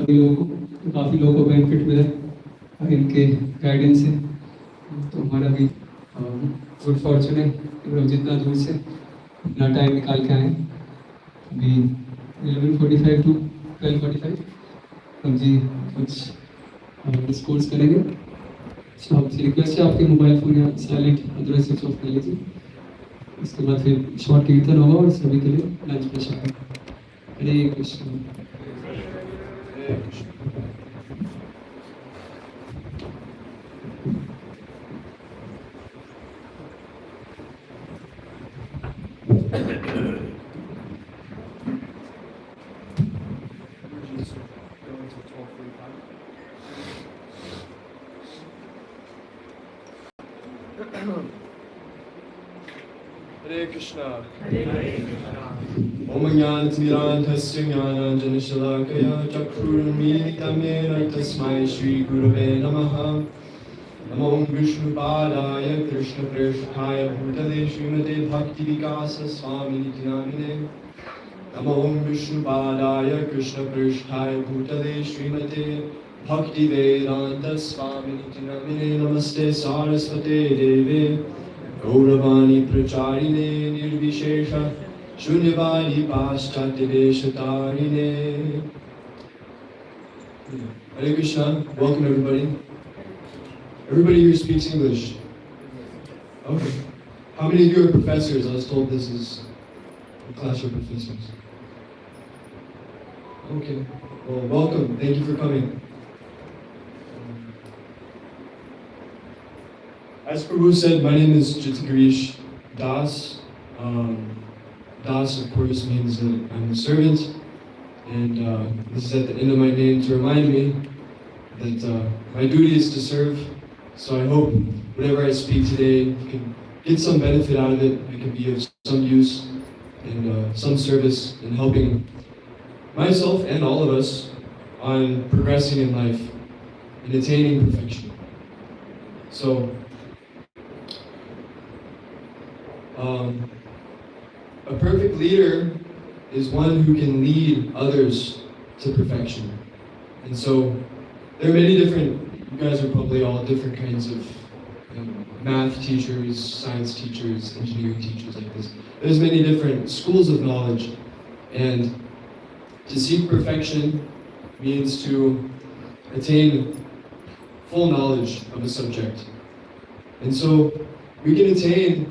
सभी लोगों को, काफ़ी लोगों को बेनिफिट मिला इनके गाइडेंस से। तो हमारा भी गुड फॉर्चून है कि हम लोग जितना दूर से अपना टाइम निकाल के आए। अभी 11:45 to 12:45 हम जी कुछ डिस्कोर्स करेंगे। तो आपसे रिक्वेस्ट है आपके मोबाइल फ़ोन या साइलेंट अदरवाइज स्विच ऑफ कर लीजिए। इसके बाद फिर शॉर्ट कीर्तन होगा और सभी के लिए लंच पेश होगा। हरे Krishna. Hare Krishna. Om Jnana-timirandhasya Jnananjana-shalakaya Chakrurmilitam Yena Tasmai Shri Gurave Namaha. Namo Vishnupadaya Krishna Preshthaya Bhutale Srimate Bhakti Vikasa Swaminiti Namine. Namo Vishnupadaya Krishna Preshthaya Bhutale Srimate Bhakti Vedanta Swaminiti Namine. Namaste Saraswate Deve Gauravani Pracharine Nirvishesha Shunyavadi Paschatya Hare Krishna, welcome everybody. Everybody here speaks English. Okay. How many of you are professors? I was told this is a class of professors. Okay. Well, welcome. Thank you for coming. As Prabhu said, my name is Jitagirish Das. Das, of course, means that I'm a servant. And this is at the end of my name to remind me that my duty is to serve. So I hope whatever I speak today, you can get some benefit out of it. I can be of some use and some service in helping myself and all of us on progressing in life and attaining perfection. So, a perfect leader is one who can lead others to perfection. And so, there are many different, you guys are probably all different kinds of math teachers, science teachers, engineering teachers like this. There's many different schools of knowledge. And to seek perfection means to attain full knowledge of a subject. And so, we can attain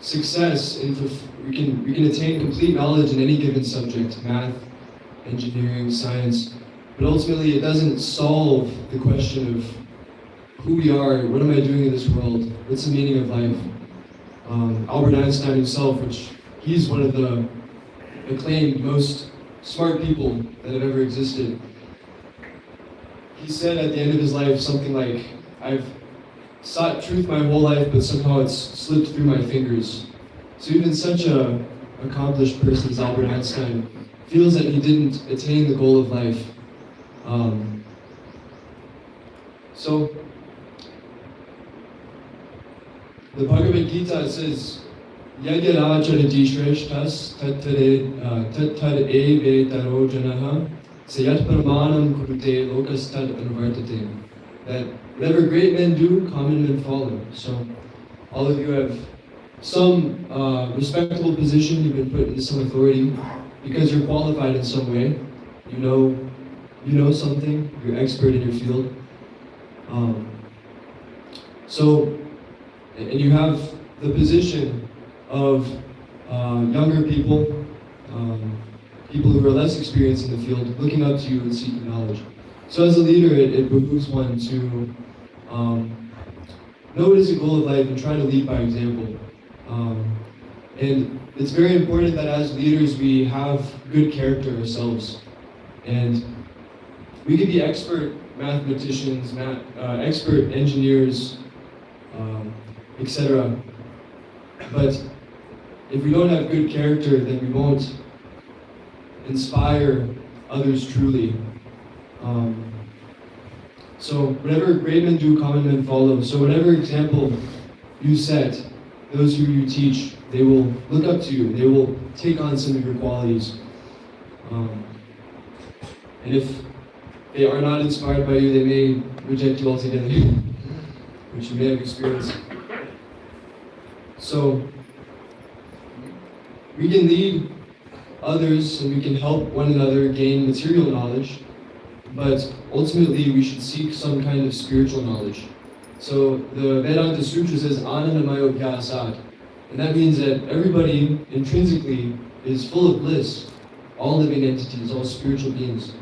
success we can attain complete knowledge in any given subject, math, engineering, science, but ultimately it doesn't solve the question of who we are, what am I doing in this world, what's the meaning of life. Albert Einstein himself, which he's one of the acclaimed most smart people that have ever existed, he said at the end of his life something like, I've sought truth my whole life, but somehow it's slipped through my fingers. So even such a accomplished person as Albert Einstein feels that he didn't attain the goal of life. So the Bhagavad Gita says, Yagyaracharati shreshtas tattad evetaro janaha sayat paramanam kurute lokastad anuvartate. That whatever great men do, common men follow. So all of you have some respectable position, you've been put into some authority because you're qualified in some way. You know something, you're expert in your field. And you have the position of younger people, people who are less experienced in the field, looking up to you and seeking knowledge. So as a leader, it behooves one to know what is the goal of life and try to lead by example. And it's very important that as leaders we have good character ourselves. And we could be expert mathematicians, expert engineers, etc. But if we don't have good character, then we won't inspire others truly. So whatever great men do, common men follow. So whatever example you set, those who you teach, they will look up to you. They will take on some of your qualities. And if they are not inspired by you, they may reject you altogether, which you may have experienced. So, we can lead others and we can help one another gain material knowledge, but ultimately we should seek some kind of spiritual knowledge. So the Vedanta Sutra says Anandamayo Bhyasat, and that means that everybody intrinsically is full of bliss, all living entities, all spiritual beings.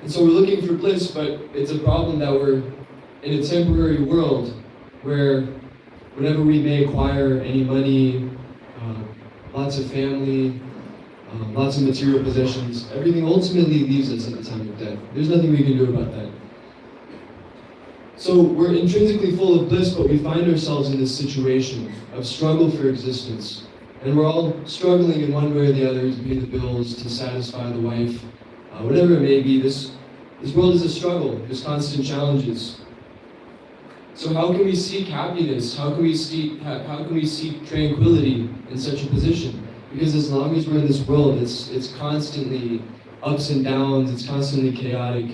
And so we're looking for bliss, but it's a problem that we're in a temporary world where whenever we may acquire any money, lots of family, lots of material possessions, everything ultimately leaves us at the time of death. There's nothing we can do about that. So we're intrinsically full of bliss, but we find ourselves in this situation of struggle for existence. And we're all struggling in one way or the other to pay the bills, to satisfy the wife, whatever it may be. This world is a struggle. There's constant challenges. So how can we seek happiness? How can we seek tranquility in such a position? Because as long as we're in this world, it's constantly ups and downs. It's constantly chaotic.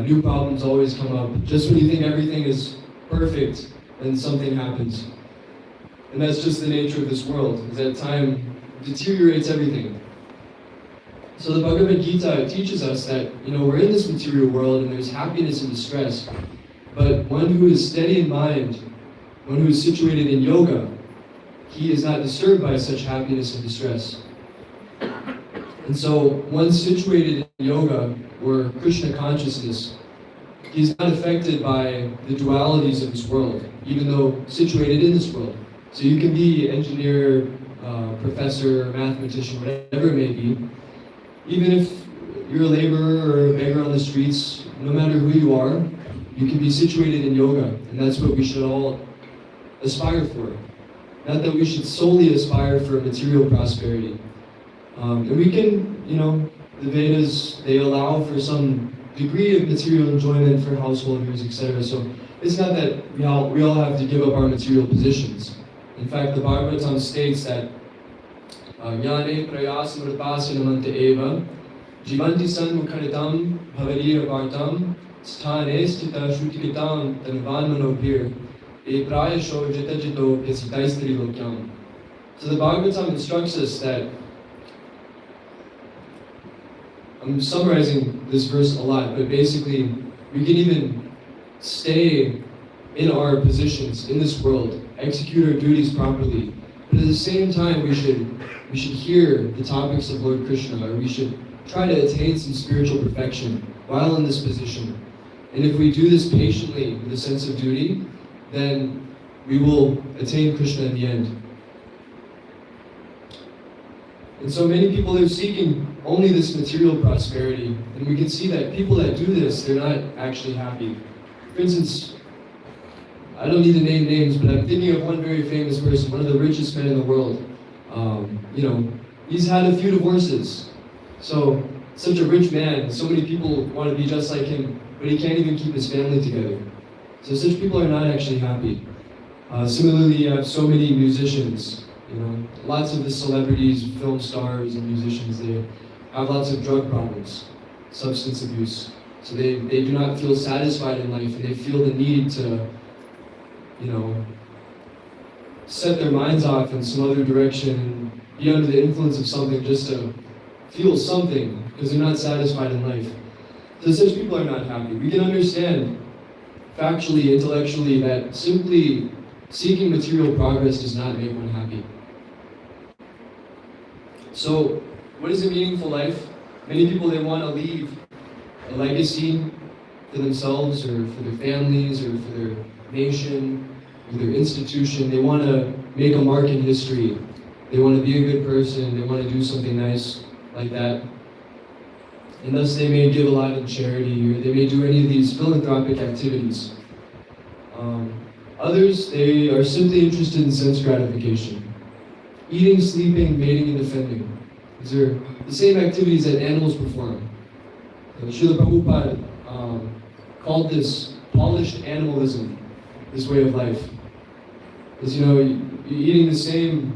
New problems always come up. Just when you think everything is perfect, then something happens. And that's just the nature of this world, is that time deteriorates everything. So the Bhagavad Gita teaches us that, we're in this material world and there's happiness and distress, but one who is steady in mind, one who is situated in yoga, he is not disturbed by such happiness and distress. And so one situated in yoga, or Krishna consciousness, he's not affected by the dualities of this world, even though situated in this world. So you can be engineer, professor, mathematician, whatever it may be. Even if you're a laborer or a beggar on the streets, no matter who you are, you can be situated in yoga. And that's what we should all aspire for. Not that we should solely aspire for material prosperity. And we can, the Vedas, they allow for some degree of material enjoyment for householders, etc. So it's not that we all have to give up our material positions. In fact, the Bhagavatam states that Jnane prayasmrtasinamanta eva jivanti sanmukharitam bhavariya vartam sthane sthita shrutikitam tanvanmanobhir e prayasho jitajito pyasitaistri lokyam. So the Bhagavatam instructs us that, I'm summarizing this verse a lot, but basically we can even stay in our positions in this world, execute our duties properly, but at the same time we should hear the topics of Lord Krishna, or we should try to attain some spiritual perfection while in this position. And if we do this patiently with a sense of duty, then we will attain Krishna in the end. And so many people are seeking only this material prosperity, and we can see that people that do this, they're not actually happy. For instance, I don't need to name names, but I'm thinking of one very famous person, one of the richest men in the world. He's had a few divorces. So, such a rich man, so many people want to be just like him, but he can't even keep his family together. So such people are not actually happy. Similarly, you have so many musicians, lots of the celebrities, film stars and musicians, they have lots of drug problems, substance abuse. So they do not feel satisfied in life, and they feel the need to, set their minds off in some other direction and be under the influence of something just to feel something, because they're not satisfied in life. So such people are not happy. We can understand factually, intellectually, that simply seeking material progress does not make one happy. So, what is a meaningful life? Many people, they want to leave a legacy for themselves or for their families or for their nation or their institution. They want to make a mark in history. They want to be a good person. They want to do something nice like that. And thus they may give a lot in charity, or they may do any of these philanthropic activities. Others, they are simply interested in sense gratification. Eating, sleeping, mating, and defending. These are the same activities that animals perform. Srila Prabhupada called this polished animalism, this way of life. Because you're eating the same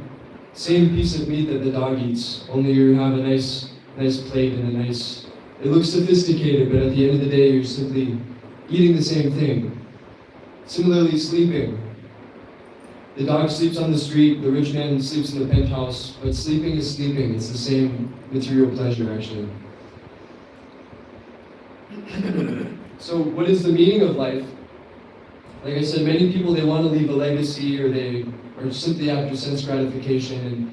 piece of meat that the dog eats, only you have a nice nice plate and a nice, it looks sophisticated, but at the end of the day, you're simply eating the same thing. Similarly, sleeping. The dog sleeps on the street, the rich man sleeps in the penthouse, but sleeping is sleeping. It's the same material pleasure, actually. So what is the meaning of life? Like I said, many people, they want to leave a legacy, or they are simply after sense gratification. And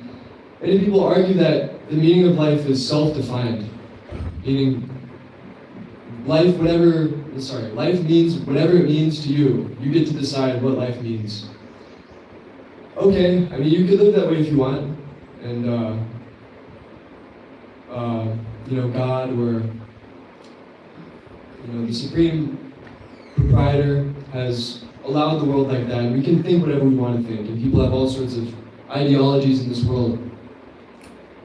many people argue that the meaning of life is self-defined, meaning life means whatever it means to you. You get to decide what life means. Okay, I mean, you could live that way if you want, and God, or the supreme proprietor has allowed the world like that, and we can think whatever we want to think, and people have all sorts of ideologies in this world.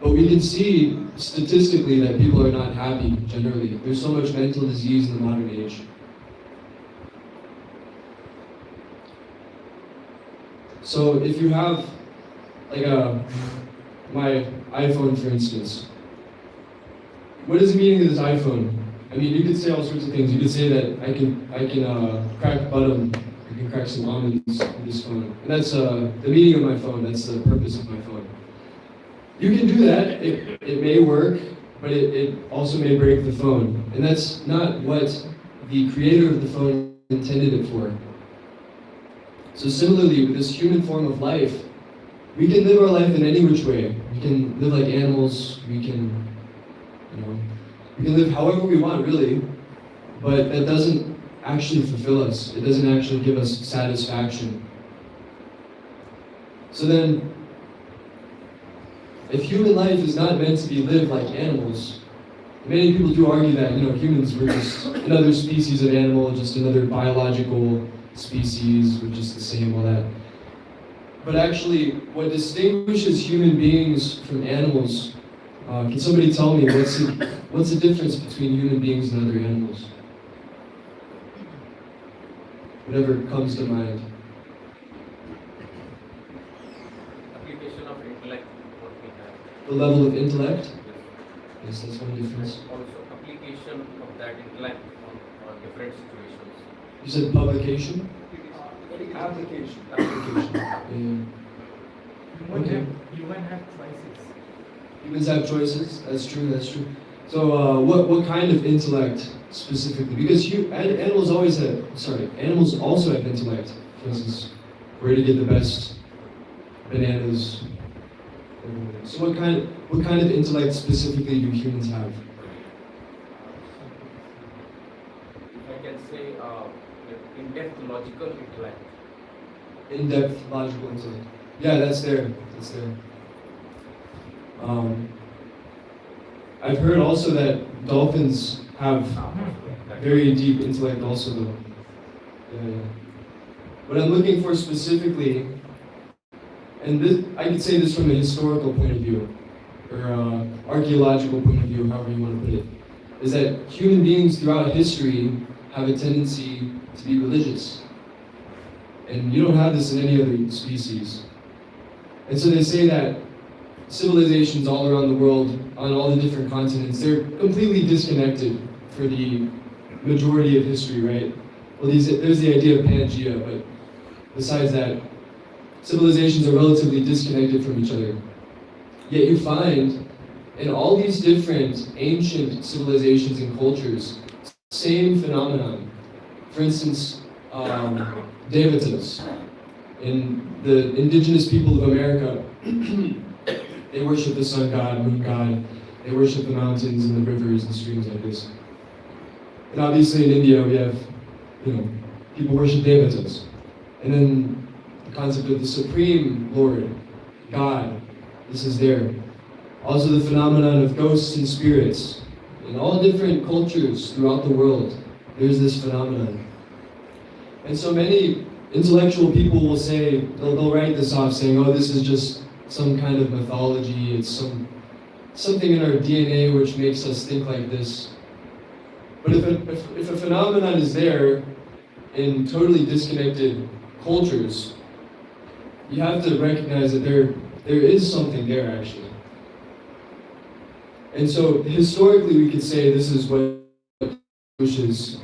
But we can see statistically that people are not happy generally. There's so much mental disease in the modern age. So if you have, like my iPhone, for instance, what is the meaning of this iPhone? I mean, you could say all sorts of things. You could say that I can crack bottom, I can crack some almonds with this phone. And that's the meaning of my phone. That's the purpose of my phone. You can do that. It may work, but it also may break the phone. And that's not what the creator of the phone intended it for. So similarly, with this human form of life, we can live our life in any which way. We can live like animals. We can live however we want, really. But that doesn't actually fulfill us. It doesn't actually give us satisfaction. So then, if human life is not meant to be lived like animals, many people do argue that, humans were just another species of animal, just another biological species, we're just the same, all that. But actually, what distinguishes human beings from animals, can somebody tell me what's the difference between human beings and other animals? Whatever comes to mind. Application of intellect, what we have. The level of intellect? Yes, that's one difference. Also application of that intellect on different situations. You said publication? Application. Application. Yeah. Okay. Human have choices. Humans have choices. That's true. That's true. So, what kind of intellect specifically? Because animals also have intellect. For instance, where to get the best bananas. So, what kind of intellect specifically do humans have? If I can say, in-depth logical intellect. In-depth logical intellect. Yeah, that's there. That's there. I've heard also that dolphins have very deep intellect also, though. Yeah. What I'm looking for specifically, and this, I could say this from a historical point of view, or archaeological point of view, however you want to put it, is that human beings throughout history have a tendency to be religious. And you don't have this in any other species. And so they say that civilizations all around the world, on all the different continents, they're completely disconnected for the majority of history, right? Well, there's the idea of Pangea, but besides that, civilizations are relatively disconnected from each other. Yet you find in all these different ancient civilizations and cultures, same phenomenon. For instance, Devatas. In the indigenous people of America, they worship the sun god, moon god, they worship the mountains and the rivers and streams like this. And obviously in India we have, people worship Devatas. And then the concept of the Supreme Lord, God, this is there. Also the phenomenon of ghosts and spirits. In all different cultures throughout the world, there's this phenomenon. And so many intellectual people will say, they'll write this off saying, oh, this is just some kind of mythology, it's something in our DNA which makes us think like this. But if a phenomenon is there in totally disconnected cultures, you have to recognize that there is something there actually. And so historically we could say this is what distinguishes,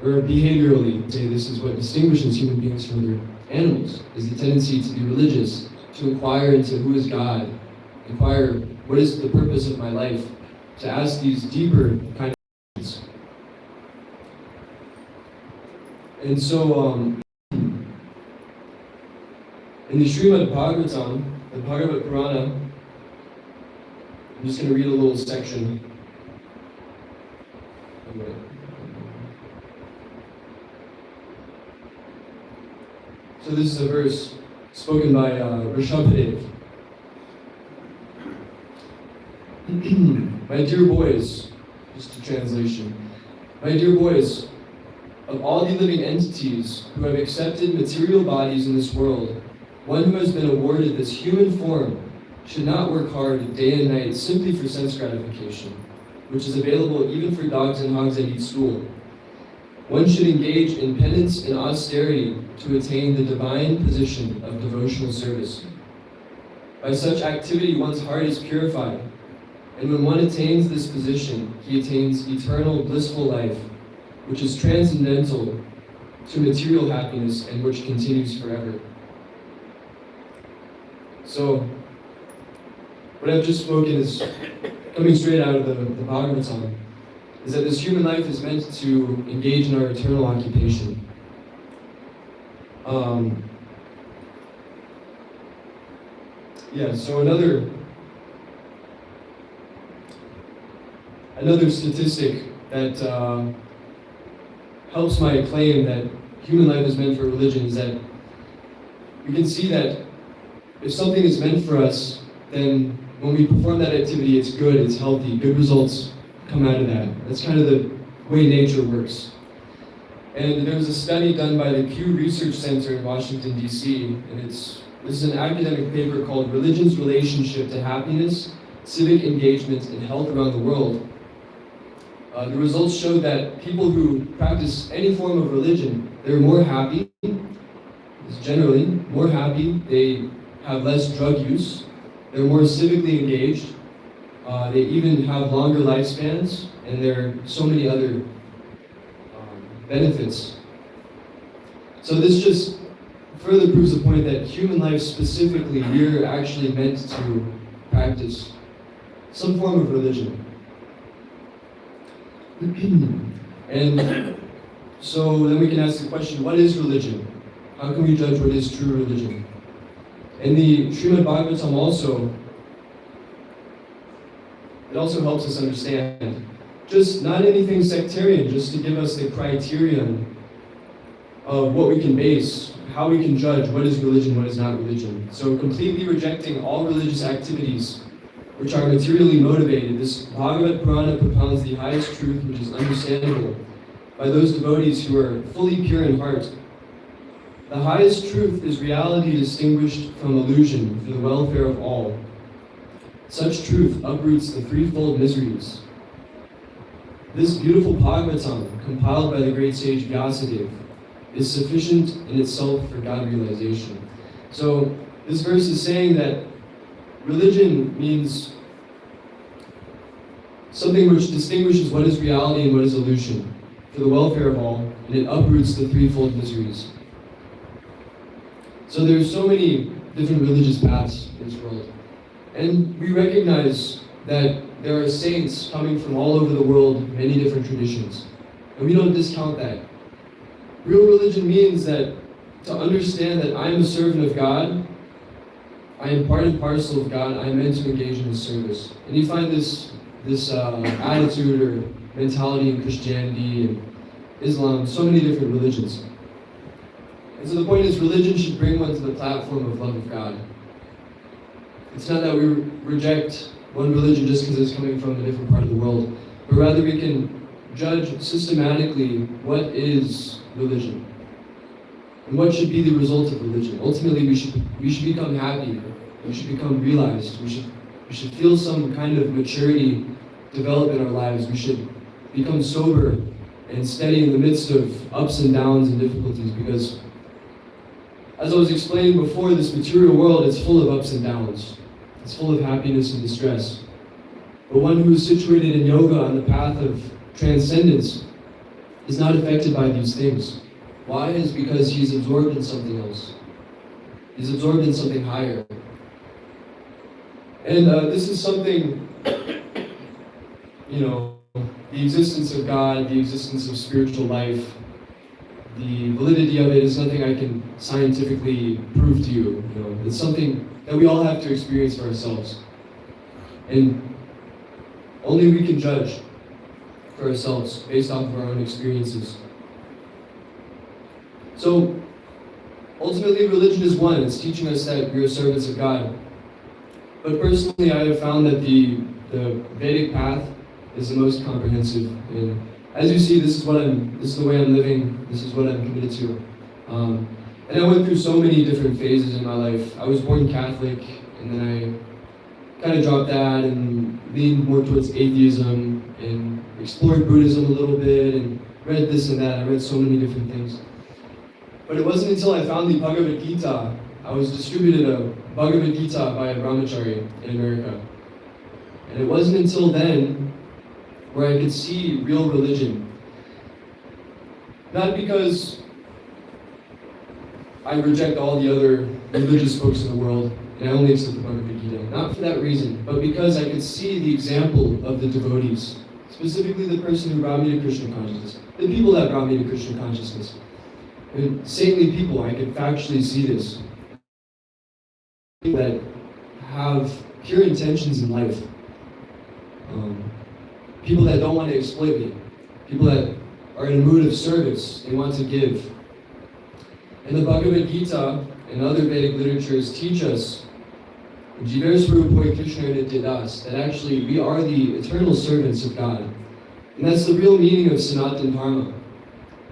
or behaviorally say this is what distinguishes human beings from other animals, is the tendency to be religious, to inquire into who is God, inquire what is the purpose of my life, to ask these deeper kind of questions. And so in the Srimad Bhagavatam, the Bhagavad Purana, I'm just going to read a little section. So this is a verse spoken by Rishabhadev. My dear boys, just a translation. My dear boys, of all the living entities who have accepted material bodies in this world, one who has been awarded this human form should not work hard day and night simply for sense gratification, which is available even for dogs and hogs that eat stool. One should engage in penance and austerity to attain the divine position of devotional service. By such activity, one's heart is purified, and when one attains this position, he attains eternal blissful life, which is transcendental to material happiness and which continues forever. So, what I've just spoken is coming straight out of the Bhagavatam, is that this human life is meant to engage in our eternal occupation. So another statistic that helps my claim that human life is meant for religion is that we can see that if something is meant for us, then when we perform that activity, it's good, it's healthy, good results come out of that. That's kind of the way nature works. And there was a study done by the Pew Research Center in Washington, D.C., and this is an academic paper called Religion's Relationship to Happiness, Civic Engagement, and Health Around the World. The results showed that people who practice any form of religion, they're more happy, generally more happy, they have less drug use, they're more civically engaged, they even have longer lifespans, and there are so many other benefits. So this just further proves the point that human life specifically, we're actually meant to practice some form of religion. And so then we can ask the question, what is religion? How can we judge what is true religion? In the Srimad Bhagavatam also, it also helps us understand, just not anything sectarian, just to give us the criterion of what we can base, how we can judge what is religion, what is not religion. So completely rejecting all religious activities which are materially motivated, this Bhagavad Purana propounds the highest truth which is understandable by those devotees who are fully pure in heart. The highest truth is reality distinguished from illusion for the welfare of all. Such truth uproots the threefold miseries. This beautiful Bhagavatam, compiled by the great sage Vyasadeva, is sufficient in itself for God realization. So this verse is saying that religion means something which distinguishes what is reality and what is illusion for the welfare of all, and it uproots the threefold miseries. So there's so many different religious paths in this world. And we recognize that there are saints coming from all over the world, many different traditions. And we don't discount that. Real religion means that to understand that I am a servant of God, I am part and parcel of God, I am meant to engage in His service. And you find this attitude or mentality in Christianity and Islam, so many different religions. And so the point is, religion should bring one to the platform of love of God. It's not that we reject one religion just because it's coming from a different part of the world, but rather we can judge systematically what is religion and what should be the result of religion. Ultimately, we should become happy. We should become realized. We should feel some kind of maturity develop in our lives. We should become sober and steady in the midst of ups and downs and difficulties, because as I was explaining before, this material world is full of ups and downs. It's full of happiness and distress. But one who is situated in yoga on the path of transcendence is not affected by these things. Why? Is because he's absorbed in something else. He's absorbed in something higher. And this is something, the existence of God, the existence of spiritual life, the validity of it is nothing I can scientifically prove to you. It's something that we all have to experience for ourselves. And only we can judge for ourselves based off of our own experiences. So, ultimately, religion is one. It's teaching us that we are servants of God. But personally, I have found that the Vedic path is the most comprehensive. And as you see, this is the way I'm living. This is what I'm committed to. And I went through so many different phases in my life. I was born Catholic, and then I kind of dropped that and leaned more towards atheism and explored Buddhism a little bit and read this and that. I read so many different things. But it wasn't until I found the Bhagavad Gita. I was distributed a Bhagavad Gita by a brahmachari in America. And it wasn't until then where I could see real religion. Not because I reject all the other religious books in the world, and I only accept the Bhagavad Gita. Not for that reason, but because I could see the example of the devotees, specifically the person who brought me to Krishna consciousness, the people that brought me to Krishna consciousness. Saintly people, I could factually see this. That have pure intentions in life. People that don't want to exploit me. People that are in a mood of service and want to give. And the Bhagavad Gita and other Vedic literatures teach us that actually we are the eternal servants of God. And that's the real meaning of Sanatana Dharma.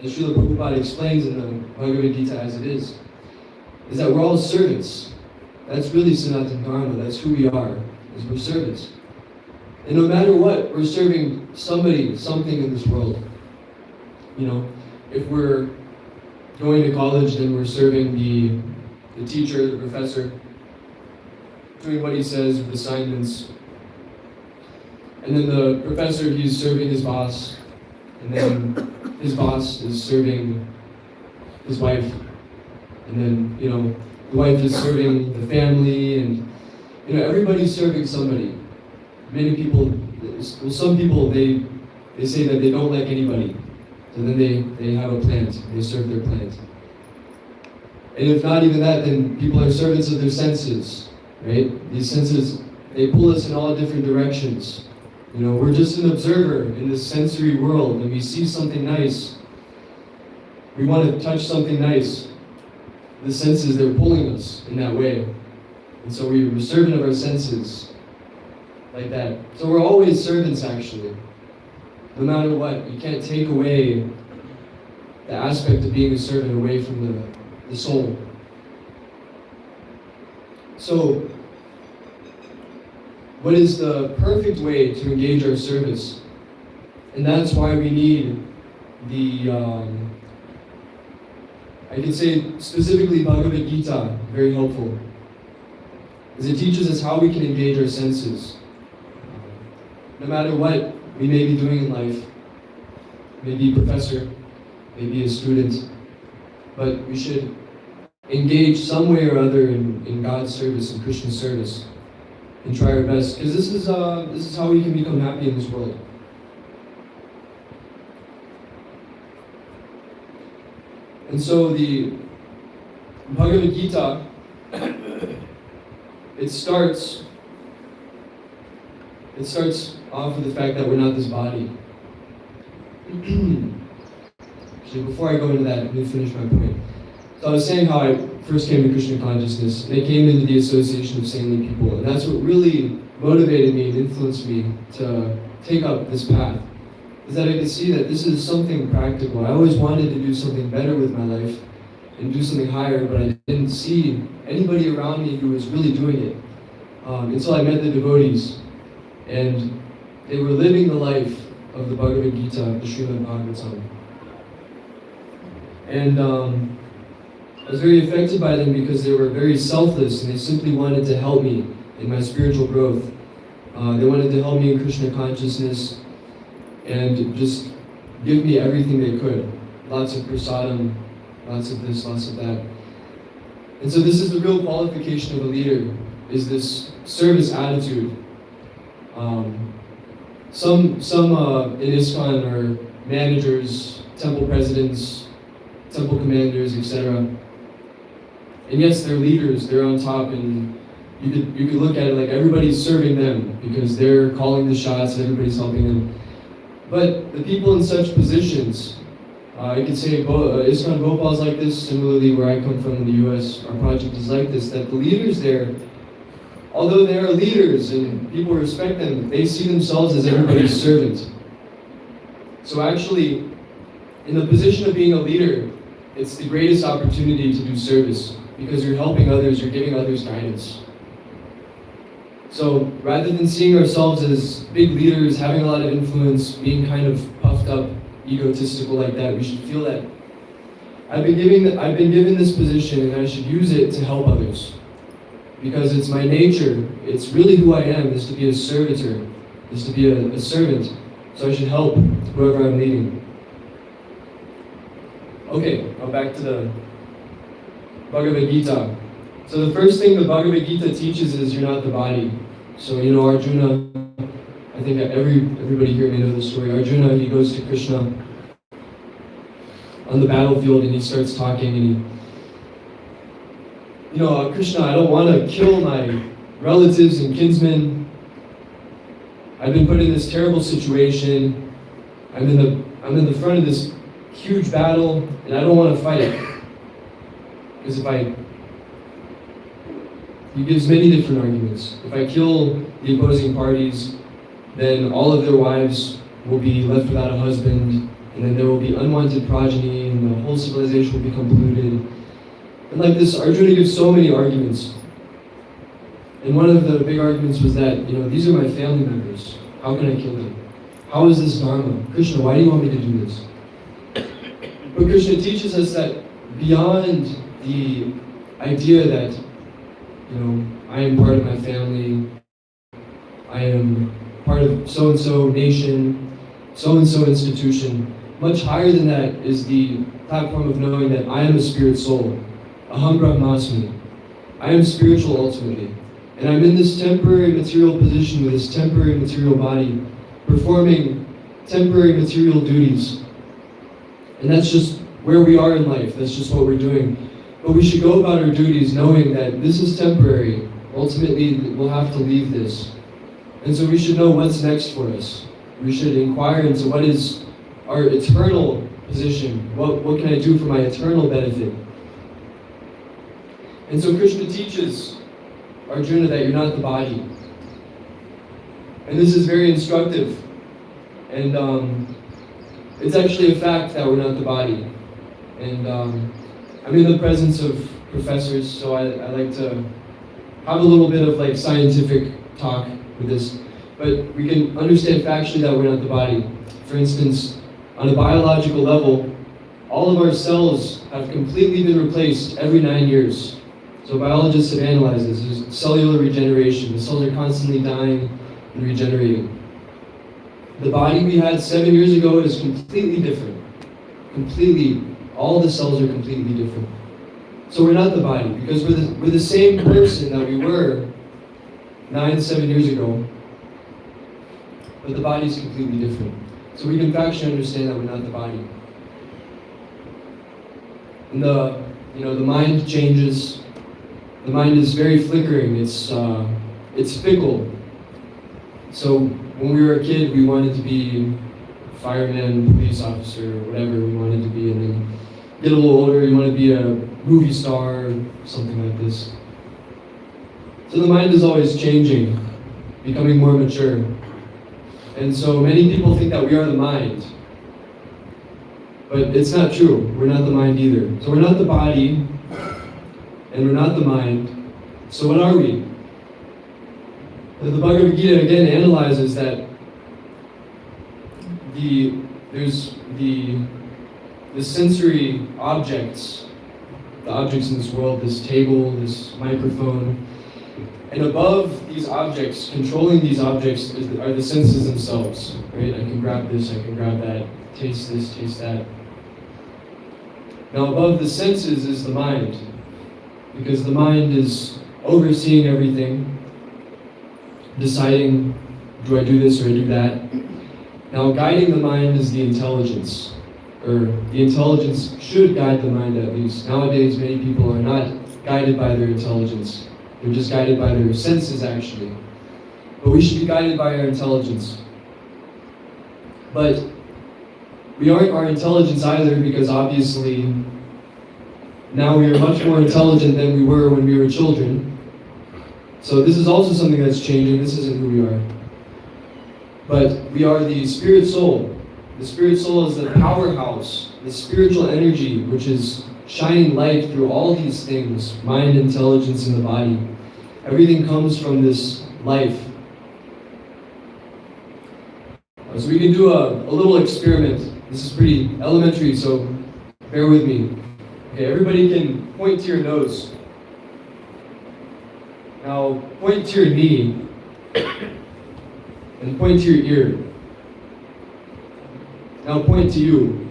As Srila Prabhupada explains in the Bhagavad Gita as it is that we're all servants. That's really Sanatana Dharma. That's who we are, is we're servants. And no matter what, we're serving somebody, something in this world. If we're going to college, then we're serving the teacher, the professor, doing what he says with assignments. And then the professor, he's serving his boss. And then his boss is serving his wife. And then, the wife is serving the family, and everybody's serving somebody. Many people, some people, they say that they don't like anybody. So then they have a plant, they serve their plant. And if not even that, then people are servants of their senses, right? These senses, they pull us in all different directions. We're just an observer in this sensory world, and we see something nice. We want to touch something nice. The senses, they're pulling us in that way. And so we're servant of our senses, like that. So we're always servants, actually. No matter what, you can't take away the aspect of being a servant away from the soul. So, what is the perfect way to engage our service? And that's why we need I could say specifically Bhagavad Gita, very helpful. Because it teaches us how we can engage our senses. No matter what we may be doing in life, maybe a professor, maybe a student, but we should engage some way or other in God's service, in Krishna service, and try our best, because this is how we can become happy in this world. And so the Bhagavad Gita, it starts off with the fact that we're not this body. Actually, before I go into that, let me finish my point. So I was saying how I first came to Krishna consciousness, and I came into the association of saintly people, and that's what really motivated me and influenced me to take up this path, is that I could see that this is something practical. I always wanted to do something better with my life and do something higher, but I didn't see anybody around me who was really doing it until I met the devotees, and they were living the life of the Bhagavad Gita, the Srimad Bhagavatam. And I was very affected by them because they were very selfless and they simply wanted to help me in my spiritual growth. They wanted to help me in Krishna consciousness and just give me everything they could. Lots of prasadam, lots of this, lots of that. And so this is the real qualification of a leader, is this service attitude. Some in ISKCON are managers, temple presidents, temple commanders, etc. And yes, they're leaders, they're on top, and you could look at it like everybody's serving them because they're calling the shots and everybody's helping them. But the people in such positions, I could say ISKCON Bhopal is like this. Similarly, where I come from in the US, our project is like this, that the leaders there, although they are leaders and people respect them, they see themselves as everybody's servant. So actually, in the position of being a leader, it's the greatest opportunity to do service because you're helping others, you're giving others guidance. So rather than seeing ourselves as big leaders, having a lot of influence, being kind of puffed up, egotistical like that, we should feel that I've been given this position and I should use it to help others. Because it's my nature, it's really who I am, is to be a servitor, is to be a servant. So I should help whoever I'm leading. Okay, now back to the Bhagavad Gita. So the first thing the Bhagavad Gita teaches is you're not the body. So Arjuna, I think everybody here may know the story. Arjuna, he goes to Krishna on the battlefield and he starts talking and Krishna, I don't want to kill my relatives and kinsmen. I've been put in this terrible situation. I'm in the front of this huge battle and I don't want to fight it. Because he gives many different arguments. If I kill the opposing parties, then all of their wives will be left without a husband, and then there will be unwanted progeny, and the whole civilization will become polluted. And like this, Arjuna gives so many arguments. And one of the big arguments was that, these are my family members. How can I kill them? How is this dharma? Krishna, why do you want me to do this? But Krishna teaches us that beyond the idea that, I am part of my family, I am part of so-and-so nation, so-and-so institution. Much higher than that is the platform of knowing that I am a spirit soul. Aham Brahmasmi. I am spiritual ultimately. And I'm in this temporary material position with this temporary material body, performing temporary material duties. And that's just where we are in life. That's just what we're doing. But we should go about our duties knowing that this is temporary. Ultimately, we'll have to leave this. And so we should know what's next for us. We should inquire into what is our eternal position. What can I do for my eternal benefit? And so Krishna teaches Arjuna that you're not the body. And this is very instructive. And it's actually a fact that we're not the body. And I'm in the presence of professors, so I like to have a little bit of scientific talk with this. But we can understand factually that we're not the body. For instance, on a biological level, all of our cells have completely been replaced every 9 years. So biologists have analyzed this. There's cellular regeneration. The cells are constantly dying and regenerating. The body we had 7 years ago is completely different. All the cells are completely different. So we're not the body, because we're the same person that we were 7 years ago, but the body is completely different. So we can factually understand that we're not the body. And the mind changes. The mind is very flickering. It's fickle. So when we were a kid, we wanted to be fireman, police officer, whatever we wanted to be, and then get a little older, you want to be a movie star, something like this. So the mind is always changing, becoming more mature. And so many people think that we are the mind. But it's not true. We're not the mind either. So we're not the body, and we're not the mind. So what are we? The Bhagavad Gita again analyzes that there's the sensory objects, the objects in this world, this table, this microphone, And above these objects, controlling these objects, are the senses themselves, right? I can grab this, I can grab that, taste this, taste that. Now above the senses is the mind, because the mind is overseeing everything, deciding, do I do this or I do that? Now guiding the mind is the intelligence, or the intelligence should guide the mind at least. Nowadays many people are not guided by their intelligence. They're just guided by their senses actually. But we should be guided by our intelligence. But we aren't our intelligence either, because obviously now we are much more intelligent than we were when we were children. So this is also something that's changing. This isn't who we are. But we are the spirit soul. The spirit soul is the powerhouse, the spiritual energy, which is shining light through all these things, mind, intelligence, and the body. Everything comes from this life. So we can do a little experiment. This is pretty elementary, so bear with me. Okay, everybody can point to your nose. Now point to your knee and point to your ear. Now point to you.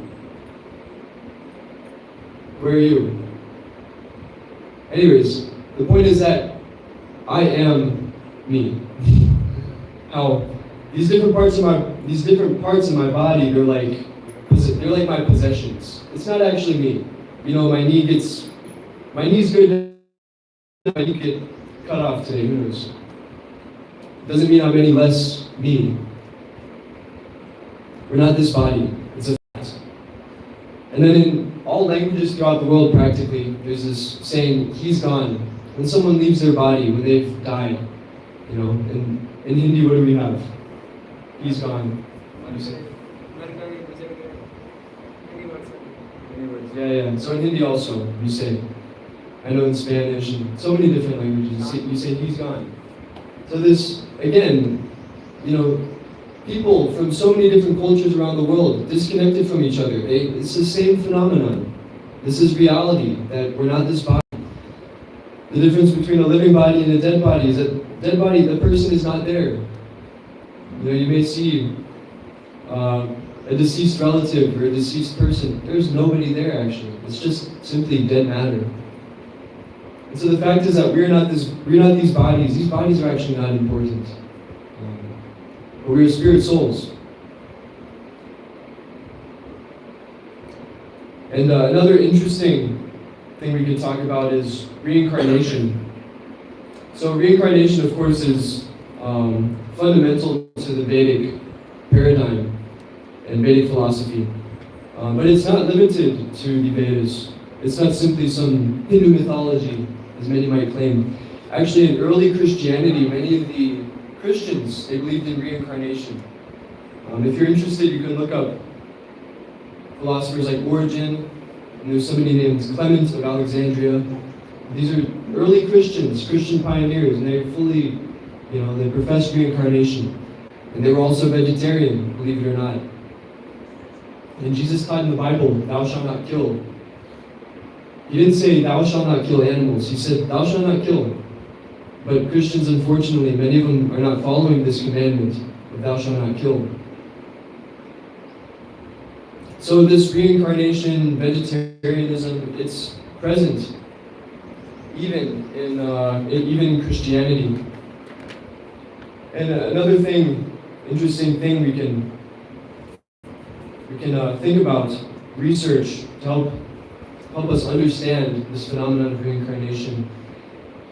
Where are you? Anyways, the point is that I am me. How these different parts of my body, they're like my possessions. It's not actually me. You know, my knee's good. My knee get cut off today. Who knows? Doesn't mean I'm any less me. We're not this body. It's a fact. And then in all languages throughout the world, practically, there's this saying, "He's gone." When someone leaves their body, when they've died, you know, in Hindi, what do we have? He's gone. What do you say? Yeah. So in Hindi also, you say, I know in Spanish and so many different languages, you say he's gone. So this, again, you know, people from so many different cultures around the world, disconnected from each other. It's the same phenomenon. This is reality, that we're not this body. The difference between a living body and a dead body is that dead body, the person is not there. You know, you may see a deceased relative or a deceased person. There's nobody there actually. It's just simply dead matter. And so the fact is that we're not these bodies. These bodies are actually not important. But we are spirit souls. And another interesting thing we could talk about is reincarnation. So reincarnation, of course, is fundamental to the Vedic paradigm and Vedic philosophy. But it's not limited to the Vedas. It's not simply some Hindu mythology, as many might claim. Actually, in early Christianity, many of the Christians, they believed in reincarnation. If you're interested, you can look up philosophers like Origen, and there's somebody named Clement of Alexandria. These are early Christians, Christian pioneers, and they fully, they professed reincarnation. And they were also vegetarian, believe it or not. And Jesus taught in the Bible, "Thou shalt not kill." He didn't say, "Thou shalt not kill animals." He said, "Thou shalt not kill." But Christians, unfortunately, many of them are not following this commandment of "Thou shalt not kill." So this reincarnation, vegetarianism, it's present even in Christianity. And another interesting thing we can think about, research to help us understand this phenomenon of reincarnation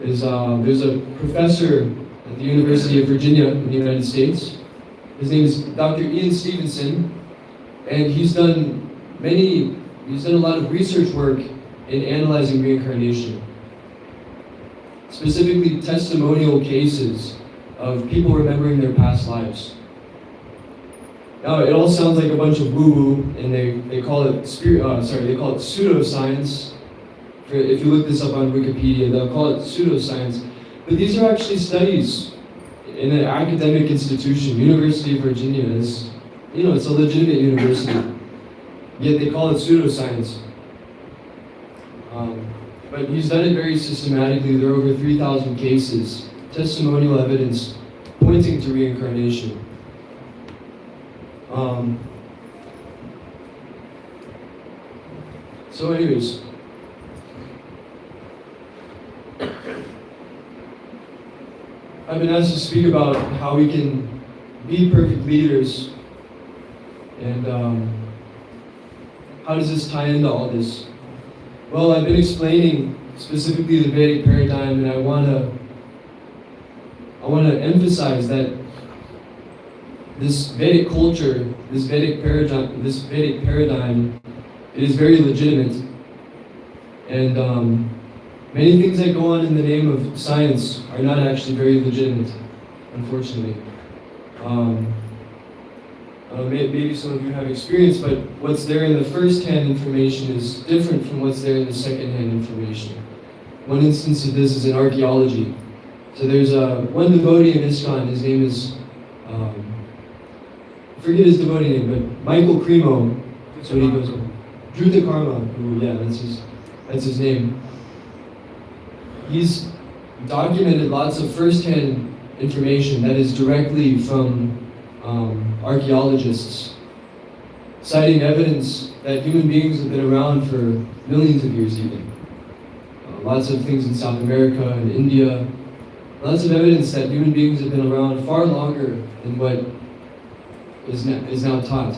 is there's a professor at the University of Virginia in the United States. His name is Dr. Ian Stevenson, and he's done a lot of research work in analyzing reincarnation, specifically testimonial cases of people remembering their past lives. Now, it all sounds like a bunch of woo-woo, and they call it pseudoscience. If you look this up on Wikipedia, they'll call it pseudoscience. But these are actually studies in an academic institution. University of Virginia is, it's a legitimate university. Yet they call it pseudoscience. but he's done it very systematically. There are over 3,000 cases, testimonial evidence pointing to reincarnation. So anyways, I've been asked to speak about how we can be perfect leaders, and how does this tie into all this? Well, I've been explaining specifically the Vedic paradigm, and I want to emphasize that this Vedic culture, this Vedic paradigm, it is very legitimate, and many things that go on in the name of science are not actually very legitimate, unfortunately. Maybe some of you have experience, but what's there in the first-hand information is different from what's there in the second-hand information. One instance of this is in archaeology. So there's one devotee in ISKCON, his name is, I forget his devotee name, but Michael Cremo, that's what he goes by. Druta Karma, yeah, that's his name. He's documented lots of first-hand information that is directly from archaeologists, citing evidence that human beings have been around for millions of years even. Lots of things in South America and India, lots of evidence that human beings have been around far longer than what is now taught.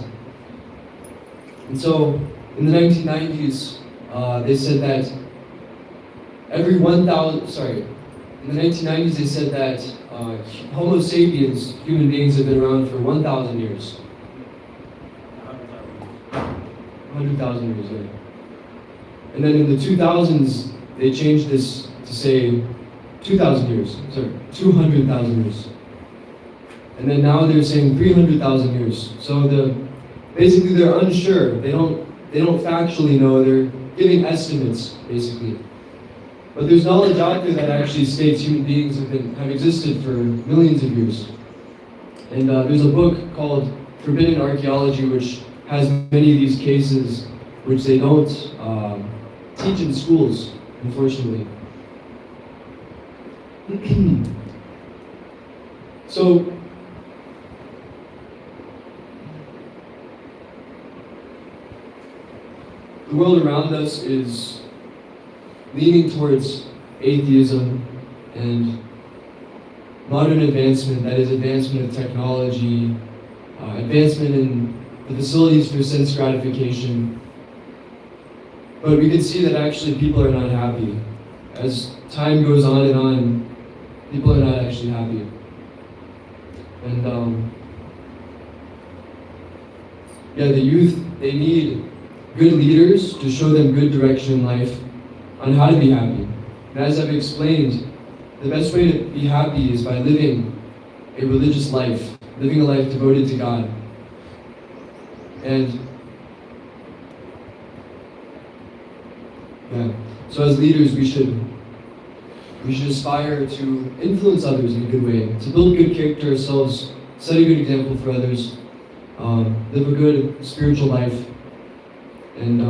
And so, in the 1990s, they said that in the 1990s they said that Homo sapiens, human beings, have been around for 1,000 years. 100,000 years, yeah. And then in the 2000s, they changed this to say 2,000 years, 200,000 years. And then now they're saying 300,000 years. So basically they're unsure. They don't factually know. They're giving estimates, basically. But there's knowledge out there that actually states human beings have existed for millions of years. And there's a book called Forbidden Archaeology, which has many of these cases which they don't teach in schools, unfortunately. So, the world around us is leaning towards atheism and modern advancement, that is advancement of technology, advancement in the facilities for sense gratification. But we can see that actually people are not happy. As time goes on, people are not actually happy. And the youth, they need good leaders to show them good direction in life on how to be happy. And as I've explained, the best way to be happy is by living a religious life, living a life devoted to God. And so as leaders, we should aspire to influence others in a good way, to build good character ourselves, set a good example for others, live a good spiritual life. And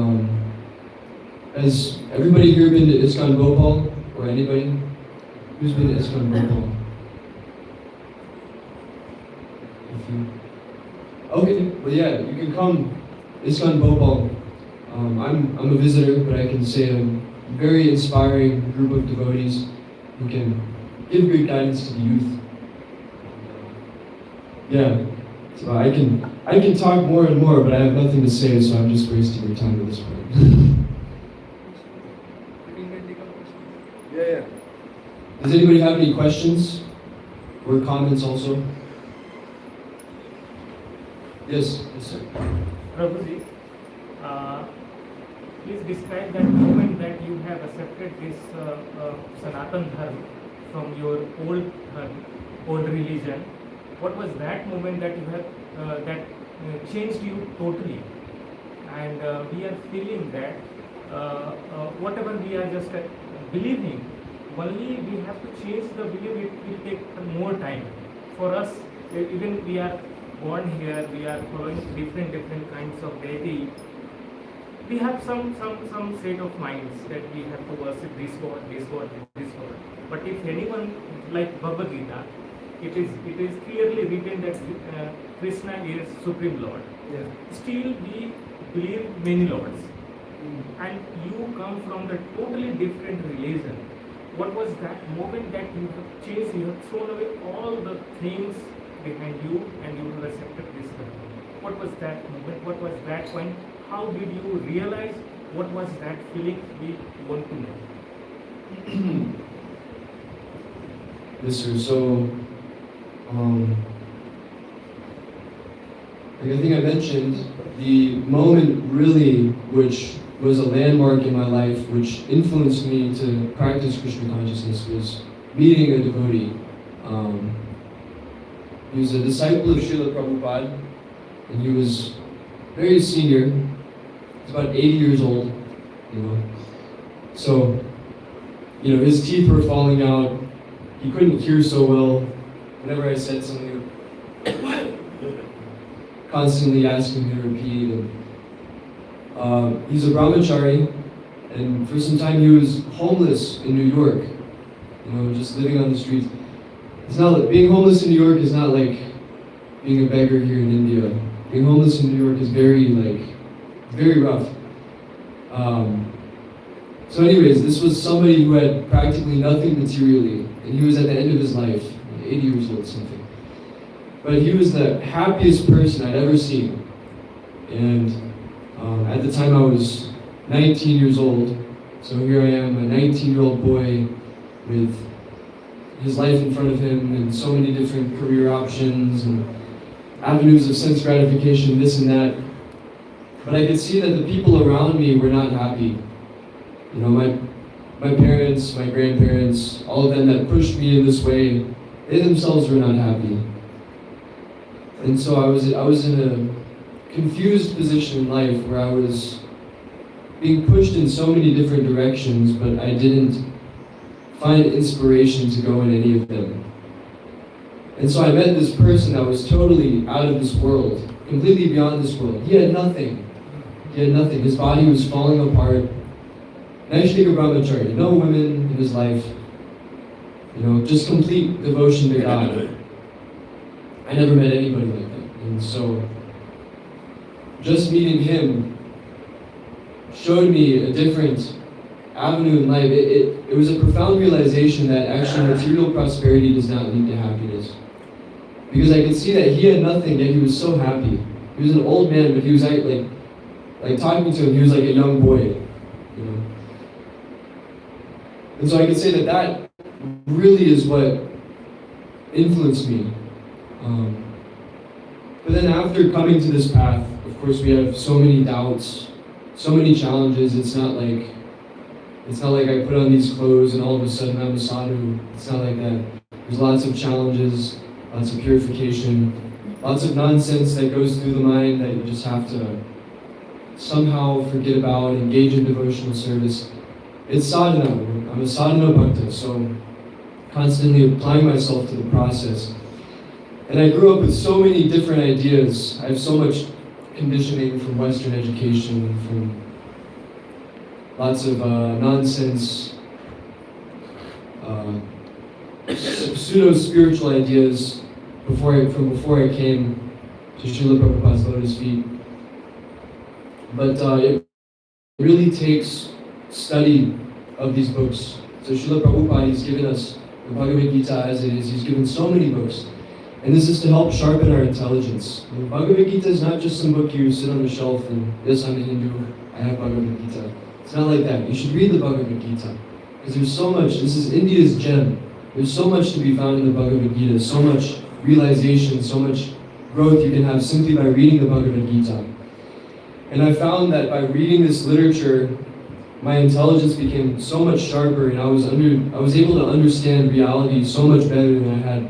has everybody here been to ISKCON Bhopal? Or anybody? Who's been to ISKCON Bhopal? Okay, well yeah, you can come ISKCON Bhopal. I'm a visitor, but I can say a very inspiring group of devotees who can give great guidance to the youth. Yeah, so I can talk more and more, but I have nothing to say, so I'm just wasting your time at this point. Yeah. Does anybody have any questions or comments also? Yes, sir. Prabhuji, please describe that moment that you have accepted this Sanatan Dharma from your old religion. What was that moment that you have that changed you totally? And we are feeling that whatever we are just believing, only we have to change the belief. It will take more time for us. Even we are born here, we are following different kinds of deity. we have some state of minds that we have to worship this God, this God, this God. But if anyone, like Bhagavad Gita, it is clearly written that Krishna is Supreme Lord. Yeah. Still we believe many lords. And you come from the totally different religion. What was that moment that you have changed, you have thrown away all the things behind you and you have accepted this God? What was that moment? What was that point? How did you realize? What was that feeling? We want to know. Yes, sir. So, like I think I mentioned, the moment really which was a landmark in my life, which influenced me to practice Krishna consciousness, was meeting a devotee. He was a disciple of Srila Prabhupada, and he was very senior. He's about 80 years old, you know. So, you know, his teeth were falling out. He couldn't hear so well. Whenever I said something, constantly asking me to repeat. And, he's a brahmachari, and for some time he was homeless in New York. You know, just living on the streets. It's not like, being homeless in New York is not like being a beggar here in India. Being homeless in New York is very rough. So anyways, this was somebody who had practically nothing materially, and he was at the end of his life, 80 years old, something. But he was the happiest person I'd ever seen. And at the time I was 19 years old, so here I am, a 19-year-old boy with his life in front of him and so many different career options and avenues of sense gratification, this and that. But I could see that the people around me were not happy. You know, my parents, my grandparents, all of them that pushed me in this way, they themselves were not happy. And so I was in a confused position in life where I was being pushed in so many different directions, but I didn't find inspiration to go in any of them. And so I met this person that was totally out of this world, completely beyond this world. He had nothing. He had nothing. His body was falling apart. Naishnika Brahmachari, no women in his life. You know, just complete devotion to God. I never met anybody like that. And so, just meeting him showed me a different avenue in life. It was a profound realization that actually material prosperity does not lead to happiness. Because I could see that he had nothing, yet he was so happy. He was an old man, but he was like talking to him, he was like a young boy, you know. And so I could say that really is what influenced me. But then after coming to this path, of course we have so many doubts, so many challenges. It's not like I put on these clothes and all of a sudden I'm a sadhu. It's not like that. There's lots of challenges, lots of purification, lots of nonsense that goes through the mind that you just have to somehow forget about, engage in devotional service. It's sadhana. I'm a sadhana bhakta, so constantly applying myself to the process. And I grew up with so many different ideas. I have so much conditioning from Western education, from lots of nonsense, pseudo-spiritual ideas before I came to Srila Prabhupada's lotus feet. But it really takes study of these books. So Srila Prabhupada, he's given us the Bhagavad Gita as it is. He's given so many books. And this is to help sharpen our intelligence. The Bhagavad Gita is not just some book you sit on the shelf and, yes, I'm a Hindu, I have Bhagavad Gita. It's not like that. You should read the Bhagavad Gita. Because there's so much, this is India's gem. There's so much to be found in the Bhagavad Gita, so much realization, so much growth you can have simply by reading the Bhagavad Gita. And I found that by reading this literature, my intelligence became so much sharper, and I was able to understand reality so much better than I had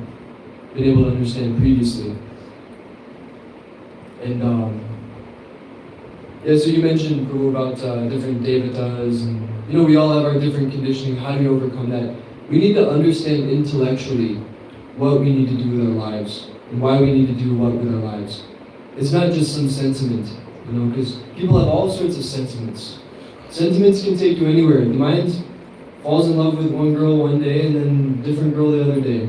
been able to understand previously. And yeah, so you mentioned, Prabhu, about different devatas, and you know, we all have our different conditioning. How do we overcome that? We need to understand intellectually what we need to do with our lives, and why we need to do what with our lives. It's not just some sentiment. You know, because people have all sorts of sentiments. Sentiments can take you anywhere. The mind falls in love with one girl one day and then different girl the other day.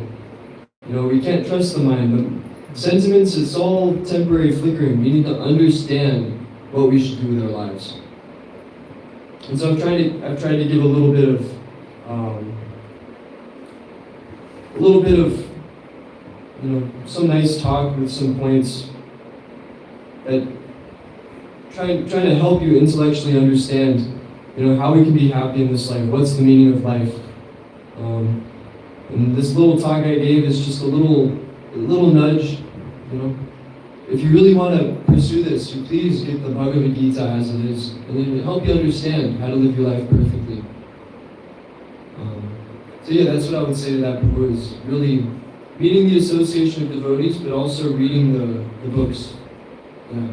You know, we can't trust the mind, but sentiments, it's all temporary flickering. We need to understand what we should do with our lives. And so I've tried to give a little bit of, you know, some nice talk with some points that trying to help you intellectually understand, you know, how we can be happy in this life. What's the meaning of life? And this little talk I gave is just a little nudge. You know, if you really want to pursue this, you please get the Bhagavad Gita as it is, and it'll help you understand how to live your life perfectly. So yeah, that's what I would say to that book, is really meeting the association of devotees, but also reading the books. Yeah.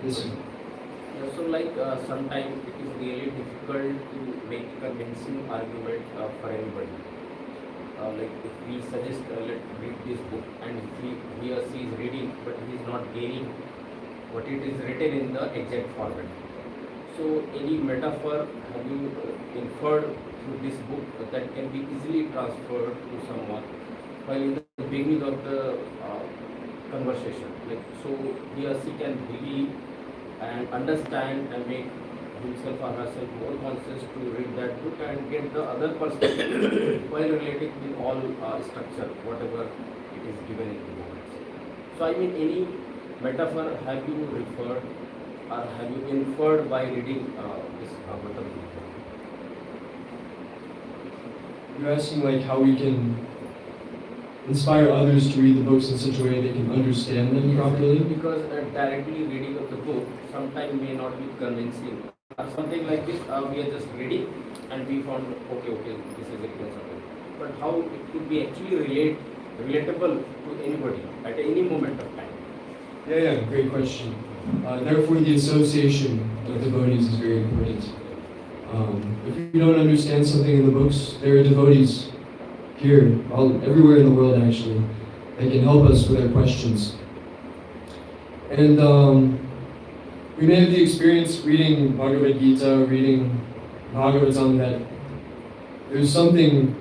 Yes, sir. Yeah, so like sometimes it is really difficult to make a convincing argument for anybody. Like if we suggest let's read this book, and if he or she is reading but he is not gaining what it is written in the exact format. So any metaphor have you inferred through this book that can be easily transferred to someone while in the beginning of the conversation, like so he or she can believe and understand and make himself or herself more conscious to read that book and get the other perspective while relating with all structure, whatever it is given in the book. So I mean, any metaphor have you referred or have you inferred by reading this Bhagavatam? You're asking like how we can inspire others to read the books in such a way they can understand them properly? Because directly reading of the book sometimes may not be convincing. Or something like this, we are just reading and we found, okay, this is written something. But how it could be actually relatable to anybody at any moment of time? Yeah, great question. Therefore, the association of devotees is very important. If you don't understand something in the books, there are devotees here, everywhere in the world actually, that can help us with our questions. And we may have the experience reading Bhagavad Gita, reading Bhagavatam, that there's something,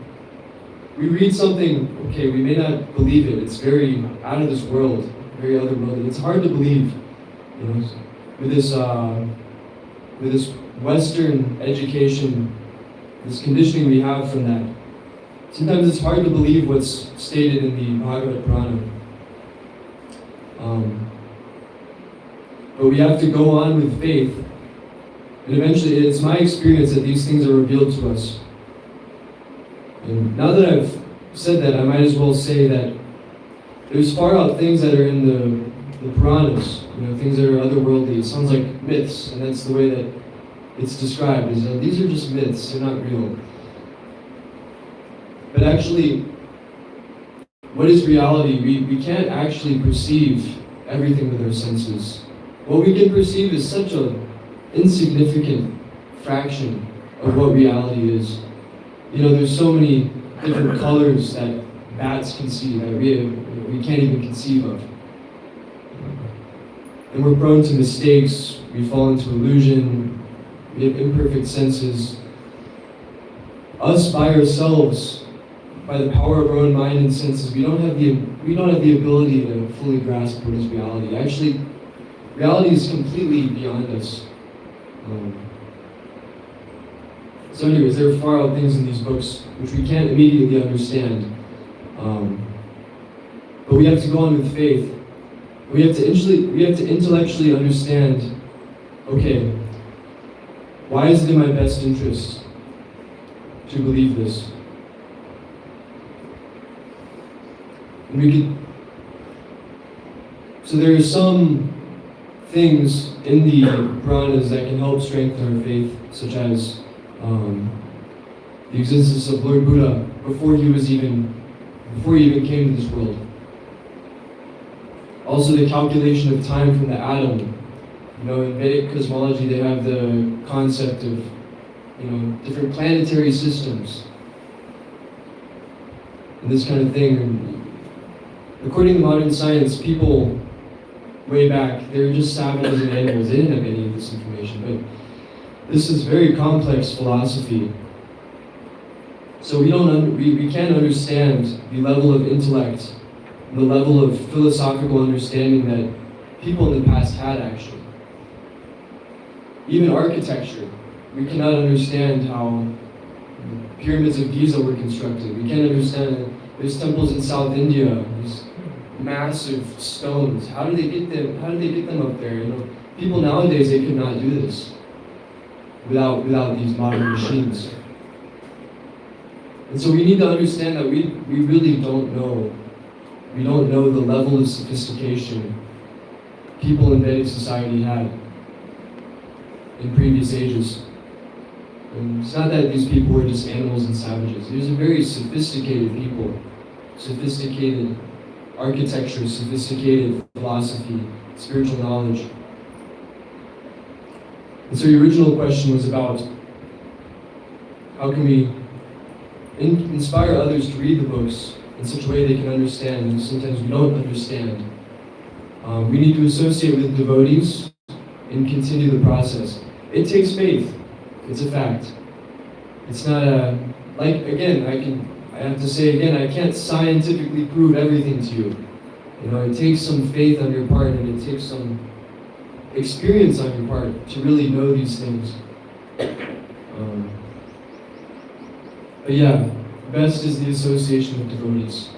we read something, okay, we may not believe it, it's very out of this world, very otherworldly. It's hard to believe, you know, with this Western education, this conditioning we have from that. Sometimes it's hard to believe what's stated in the Bhagavad Purana. But we have to go on with faith. And eventually, it's my experience that these things are revealed to us. And now that I've said that, I might as well say that there's far out things that are in the Puranas, you know, things that are otherworldly. It sounds like myths, and that's the way that it's described, is that these are just myths, they're not real. But actually, what is reality? We can't actually perceive everything with our senses. What we can perceive is such an insignificant fraction of what reality is. You know, there's so many different colors that bats can see that we can't even conceive of. And we're prone to mistakes, we fall into illusion, we have imperfect senses. Us by ourselves, by the power of our own mind and senses, we don't have the ability to fully grasp what is reality. Actually, reality is completely beyond us. So anyways, there are far out things in these books which we can't immediately understand. But we have to go on with faith. We have to intellectually understand, okay, why is it in my best interest to believe this? And so there are some things in the Puranas that can help strengthen our faith, such as the existence of Lord Buddha before he even came to this world. Also the calculation of time from the atom. You know, in Vedic cosmology they have the concept of, you know, different planetary systems and this kind of thing. according to modern science, people way back, they were just savages and animals. They didn't have any of this information. But this is very complex philosophy. So we can't understand the level of intellect, the level of philosophical understanding that people in the past had actually. Even architecture, we cannot understand how the pyramids of Giza were constructed. We can't understand that there's temples in South India, these massive stones. How do they get them up there? You know, people nowadays, they could not do this without these modern machines. And so we need to understand that we really don't know. We don't know the level of sophistication people in Vedic society had in previous ages. And it's not that these people were just animals and savages. These are very sophisticated people, sophisticated architecture, sophisticated philosophy, spiritual knowledge. And so your original question was about how can we inspire others to read the books in such a way they can understand, and sometimes we don't understand. We need to associate with devotees and continue the process. It takes faith. It's a fact. It's not a, like, again, I have to say again, I can't scientifically prove everything to you. You know, it takes some faith on your part, and it takes some experience on your part to really know these things. But yeah, best is the association with devotees.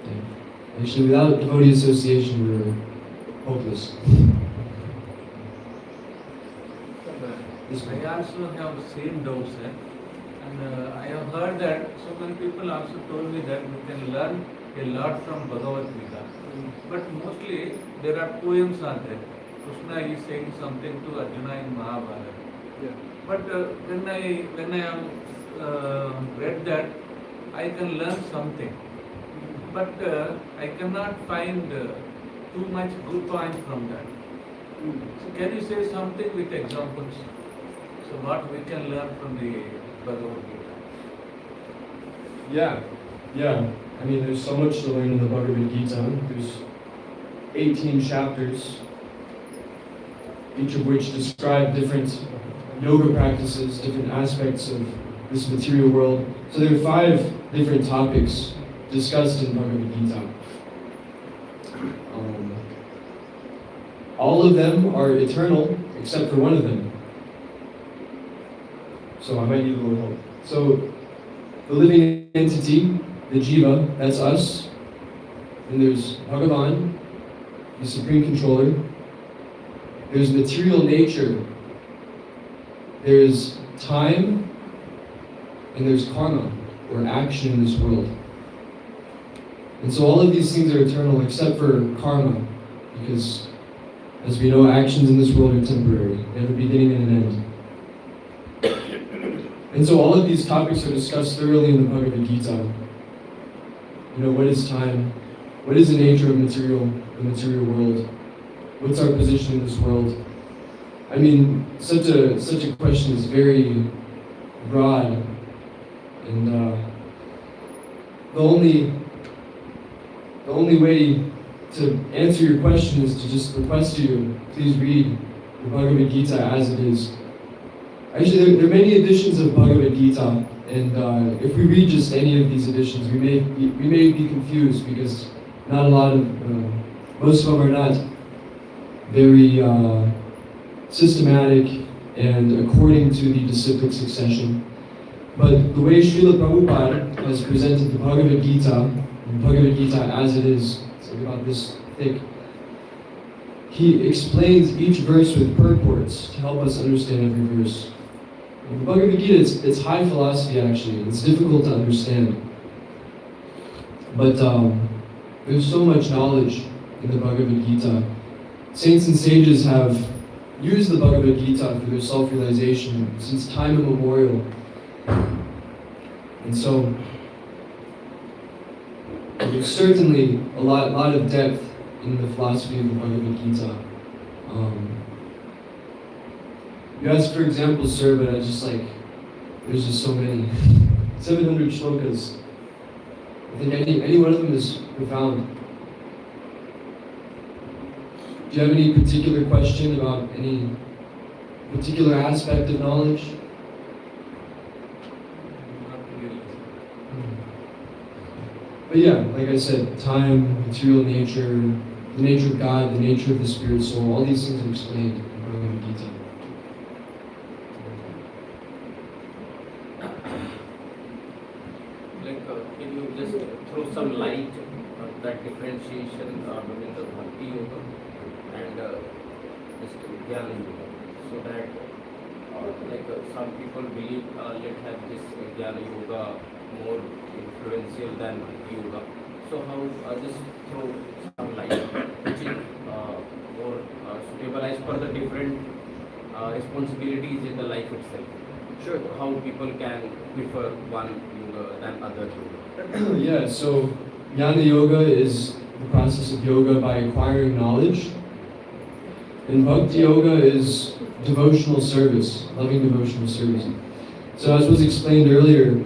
Yeah. Actually, without devotee association, we're hopeless. I also have the same doubts, and I have heard that so many people also told me that we can learn a lot from Bhagavad Gita. But mostly there are poems are there. Krishna is saying something to Arjuna in Mahabharata. Yeah. But when I have read that, I can learn something. But I cannot find too much good points from that. So can you say something with examples? So what we can learn from the Bhagavad Gita? Yeah. I mean, there's so much to learn in the Bhagavad Gita. There's 18 chapters, each of which describe different yoga practices, different aspects of this material world. So there are 5 different topics discussed in Bhagavad Gita. All of them are eternal, except for one of them. So I might need a little help. So the living entity, the jiva, that's us. And there's Bhagavan, the supreme controller. There's material nature. There's time. And there's karma, or action in this world. And so all of these things are eternal except for karma, because as we know, actions in this world are temporary. They have a beginning and an end. And so all of these topics are discussed thoroughly in the Bhagavad Gita. You know, what is time? What is the nature of the material world? What's our position in this world? I mean, such a question is very broad. And the only way to answer your question is to just request you, please read the Bhagavad Gita as it is. Actually, there are many editions of Bhagavad Gita, and if we read just any of these editions, we may be confused because not a lot of, most of them are not very systematic and according to the disciplic succession. But the way Srila Prabhupada has presented the Bhagavad Gita as it is, it's like about this thick, he explains each verse with purports to help us understand every verse. In the Bhagavad Gita, it's high philosophy actually. It's difficult to understand. But there's so much knowledge in the Bhagavad Gita. Saints and sages have used the Bhagavad Gita for their self-realization since time immemorial. And so there's certainly a lot of depth in the philosophy of the Bhagavad Gita. You asked for examples, sir, but I just there's just so many. 700 shlokas. I think any one of them is profound. Do you have any particular question about any particular aspect of knowledge? Not really. But yeah, like I said, time, material nature, the nature of God, the nature of the spirit soul, all these things are explained in Bhagavad Gita. Like, can you just throw some light on that differentiation between the Bhakti Yoga and just Jnana Yoga, so that some people believe let's have this Jnana Yoga more influential than Bhakti Yoga. So how just throw some light, which is more suitable as per the different responsibilities in the life itself. Sure. How people can prefer one yoga than other yoga. Yeah, so Jnana Yoga is the process of yoga by acquiring knowledge. And Bhakti Yoga is devotional service, loving devotional service. So as was explained earlier,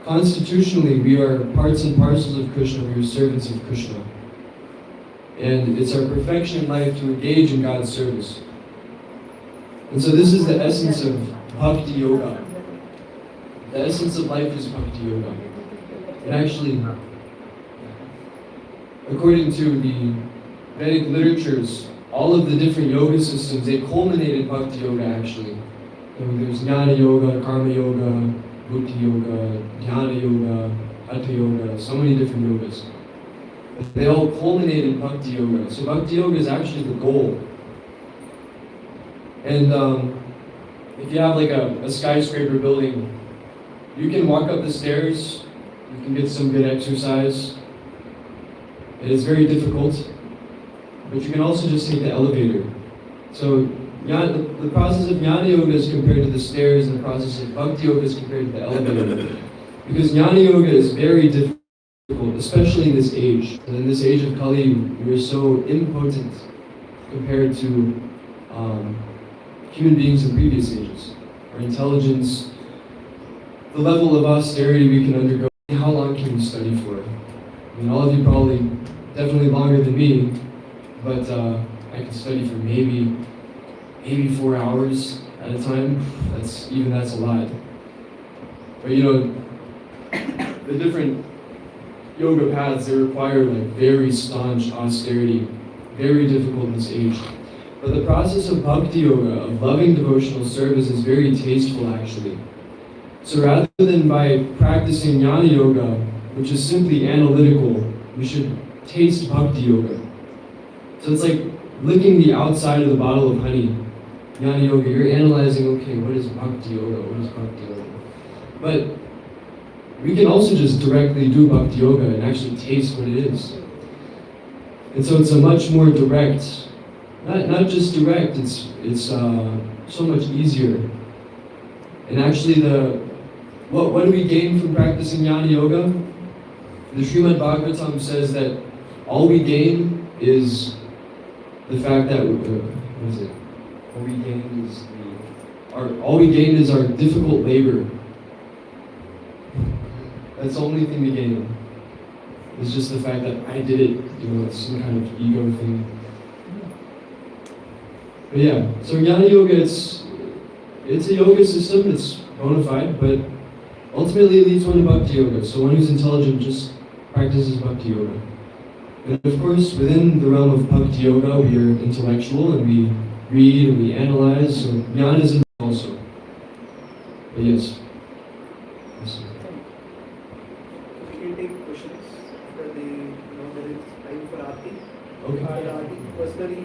constitutionally we are parts and parcels of Krishna, we are servants of Krishna. And it's our perfection in life to engage in God's service. And so this is the essence of Bhakti Yoga. The essence of life is Bhakti Yoga. And actually, according to the Vedic literatures, all of the different yoga systems, they culminate in Bhakti Yoga actually. There's Jnana Yoga, Karma Yoga, Buddhi Yoga, Dhyana Yoga, Hatha Yoga, so many different yogas. They all culminate in Bhakti Yoga. So Bhakti Yoga is actually the goal. And if you have like a skyscraper building, you can walk up the stairs, you can get some good exercise. It is very difficult, but you can also just take the elevator. So the process of Jnana Yoga is compared to the stairs, and the process of Bhakti Yoga is compared to the elevator. Because Jnana Yoga is very difficult, especially in this age. And in this age of Kali, we are so impotent compared to human beings in previous ages. Our intelligence, the level of austerity we can undergo. How long can we study for? I mean, all of you probably definitely longer than me, but I can study for maybe 4 hours at a time. That's a lot. But you know, the different yoga paths, they require like very staunch austerity, very difficult in this age. But the process of Bhakti Yoga, of loving devotional service, is very tasteful actually. So rather than by practicing Jnana Yoga, which is simply analytical, we should taste Bhakti Yoga. So it's like licking the outside of the bottle of honey. Jnana Yoga, you're analyzing, okay, what is Bhakti Yoga? What is Bhakti Yoga? But we can also just directly do Bhakti Yoga and actually taste what it is. And so it's a much more direct, not just direct, it's so much easier. And actually what do we gain from practicing Jnana Yoga? The Srimad Bhagavatam says that all we gain is the fact that, what is it? All we gain is our difficult labor. That's the only thing we gain. It's just the fact that I did it, it's some kind of ego thing. But yeah, so Jnana Yoga, it's a yoga system, it's bona fide, but ultimately it leads one to Bhakti Yoga. So one who's intelligent just practices Bhakti Yoga. And of course, within the realm of Bhakti Yoga, we are intellectual and we read and we analyze, so Jnana is involved also. But yes. We'll take questions after there is time for Aarti. Okay. Aarti, personally,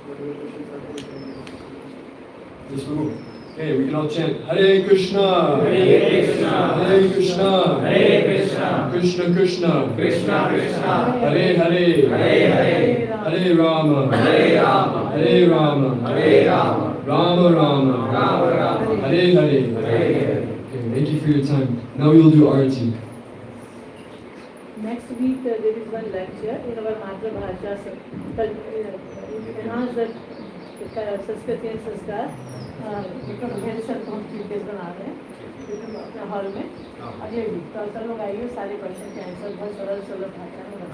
whatever questions are there. Yes, we will. Okay, we can all chant Hare Krishna, Hare Krishna, Hare Krishna, Hare Krishna, Krishna Krishna, Krishna Krishna, Hare Hare, Hare Hare, Hare Rama, Hare Rama, Hare Rama, Hare Rama, Rama Rama, Rama Rama, Hare Hare. Hare Hare. Okay, thank you for your time. Now we will do Arati. Next week there is one lecture in our Matra Bhasha, enhance the Sanskriti and Sanskar. ढेर सारे हम videos बना रहे हैं अपने hall में अगले week तो सब लोग आइए सारे क्वेश्चन के आंसर बहुत सरल भाषा में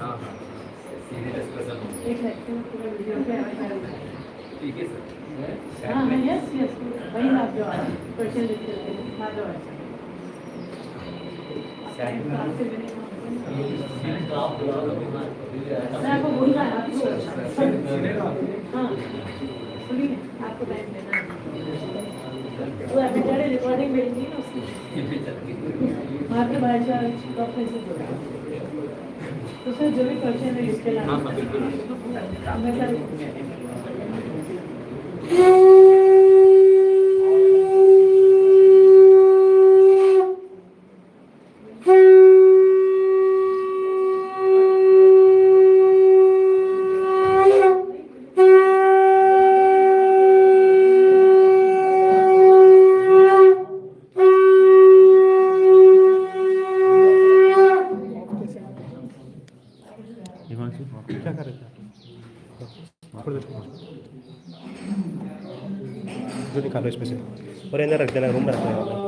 एक लेक्चर पूरा वीडियो पे ठीक है सर हाँ हाँ यस यस वही आप जो क्वेश्चन लिखते थे माधव मैं आपको बोल रहा है आपको हाँ सुनिए आपको टाइम देना है वो अभी करे रिकॉर्डिंग मिलेगी ना उसकी मातृभाषा डॉक्टर से बोला तो सर जो भी क्वेश्चन है इसके हाँ हाँ बिल्कुल मैं सर क्या कर रहे थे जो निकालो इसमें से और अंदर रख देना रूम में रखना है